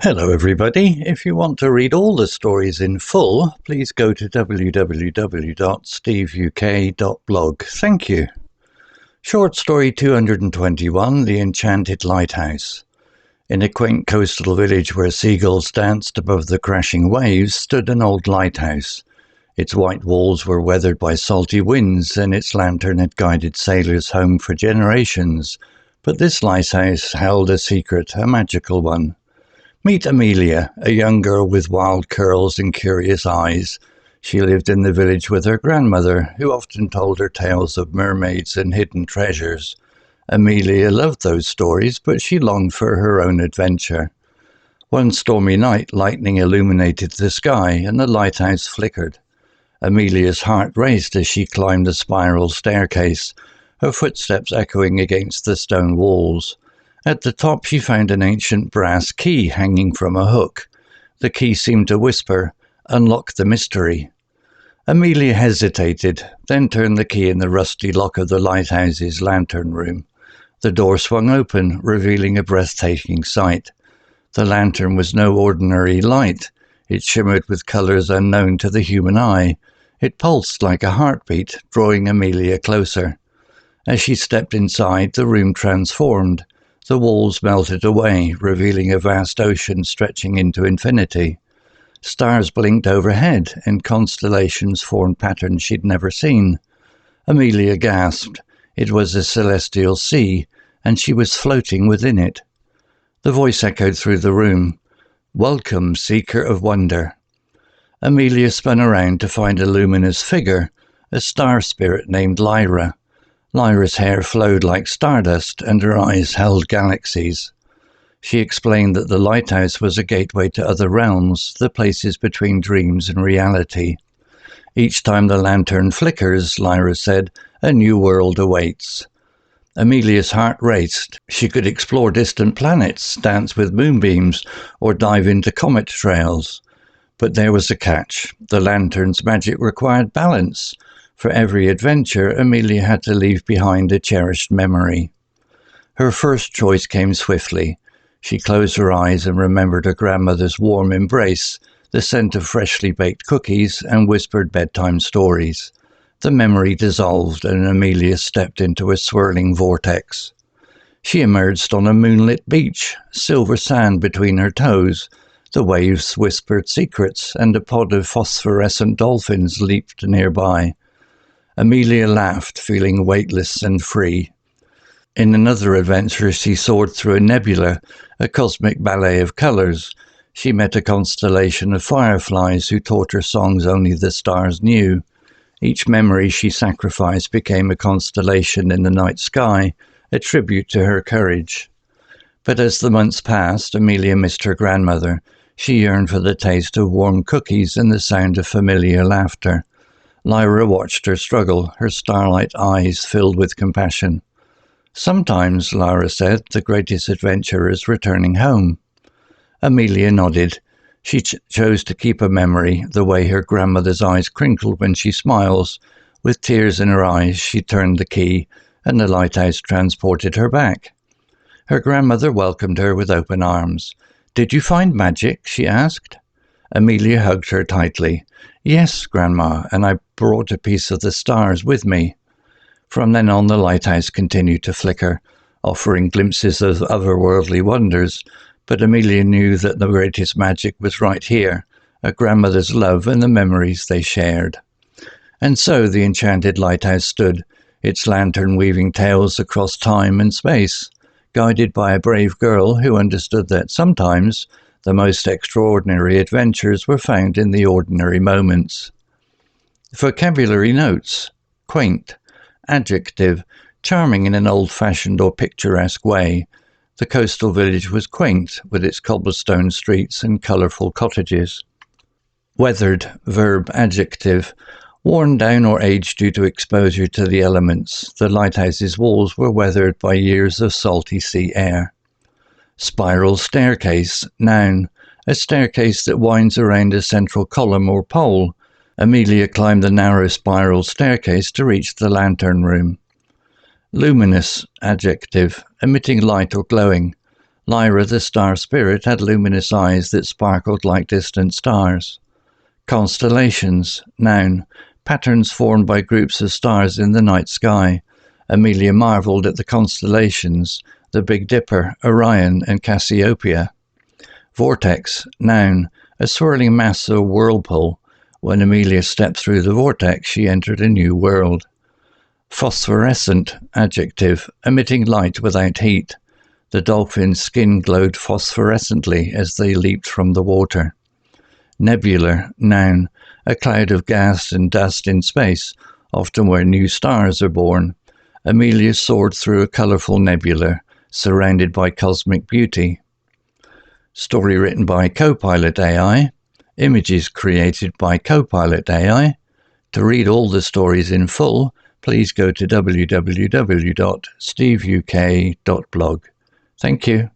Hello everybody. If you want to read all the stories in full, please go to www.steveuk.blog. Thank you. Short story 221, The Enchanted Lighthouse. In a quaint coastal village where seagulls danced above the crashing waves stood an old lighthouse. Its white walls were weathered by salty winds, and its lantern had guided sailors home for generations. But this lighthouse held a secret, a magical one. Meet Amelia, a young girl with wild curls and curious eyes. She lived in the village with her grandmother, who often told her tales of mermaids and hidden treasures. Amelia loved those stories, but she longed for her own adventure. One stormy night, lightning illuminated the sky, and the lighthouse flickered. Amelia's heart raced as she climbed the spiral staircase, her footsteps echoing against the stone walls. At the top she found an ancient brass key hanging from a hook. The key seemed to whisper, "Unlock the mystery." Amelia hesitated, then turned the key in the rusty lock of the lighthouse's lantern room. The door swung open, revealing a breathtaking sight. The lantern was no ordinary light. It shimmered with colours unknown to the human eye. It pulsed like a heartbeat, drawing Amelia closer. As she stepped inside, the room transformed. The walls melted away, revealing a vast ocean stretching into infinity. Stars blinked overhead, and constellations formed patterns she'd never seen. Amelia gasped. It was a celestial sea, and she was floating within it. The voice echoed through the room. "Welcome, seeker of wonder." Amelia spun around to find a luminous figure, a star spirit named Lyra. Lyra's hair flowed like stardust, and her eyes held galaxies. She explained that the lighthouse was a gateway to other realms, the places between dreams and reality. "Each time the lantern flickers," Lyra said, "a new world awaits." Amelia's heart raced. She could explore distant planets, dance with moonbeams, or dive into comet trails. But there was a catch. The lantern's magic required balance. For every adventure, Amelia had to leave behind a cherished memory. Her first choice came swiftly. She closed her eyes and remembered her grandmother's warm embrace, the scent of freshly baked cookies, and whispered bedtime stories. The memory dissolved, and Amelia stepped into a swirling vortex. She emerged on a moonlit beach, silver sand between her toes. The waves whispered secrets, and a pod of phosphorescent dolphins leaped nearby. Amelia laughed, feeling weightless and free. In another adventure, she soared through a nebula, a cosmic ballet of colours. She met a constellation of fireflies who taught her songs only the stars knew. Each memory she sacrificed became a constellation in the night sky, a tribute to her courage. But as the months passed, Amelia missed her grandmother. She yearned for the taste of warm cookies and the sound of familiar laughter. Lyra watched her struggle, her starlight eyes filled with compassion. "Sometimes," Lyra said, "the greatest adventure is returning home." Amelia nodded. She chose to keep a memory, the way her grandmother's eyes crinkled when she smiles. With tears in her eyes, she turned the key, and the lighthouse transported her back. Her grandmother welcomed her with open arms. "Did you find magic?" she asked. Amelia hugged her tightly. "Yes, Grandma, and I brought a piece of the stars with me." From then on, the lighthouse continued to flicker, offering glimpses of otherworldly wonders, but Amelia knew that the greatest magic was right here, her grandmother's love and the memories they shared. And so the enchanted lighthouse stood, its lantern weaving tales across time and space, guided by a brave girl who understood that sometimes the most extraordinary adventures were found in the ordinary moments. Vocabulary notes. Quaint. Adjective. Charming in an old-fashioned or picturesque way. The coastal village was quaint, with its cobblestone streets and colourful cottages. Weathered. Verb. Adjective. Worn down or aged due to exposure to the elements. The lighthouse's walls were weathered by years of salty sea air. Spiral staircase. Noun. A staircase that winds around a central column or pole. Amelia climbed the narrow spiral staircase to reach the lantern room. Luminous. Adjective. Emitting light or glowing. Lyra, the star spirit, had luminous eyes that sparkled like distant stars. Constellations, noun, patterns formed by groups of stars in the night sky. Amelia marvelled at the constellations, the Big Dipper, Orion, and Cassiopeia. Vortex, noun, a swirling mass or whirlpool. When Amelia stepped through the vortex, she entered a new world. Phosphorescent, adjective, emitting light without heat. The dolphin's skin glowed phosphorescently as they leaped from the water. Nebular, noun, a cloud of gas and dust in space, often where new stars are born. Amelia soared through a colourful nebula, surrounded by cosmic beauty. Story written by Copilot AI. Images created by Copilot AI. To read all the stories in full, please go to www.steveuk.blog. Thank you.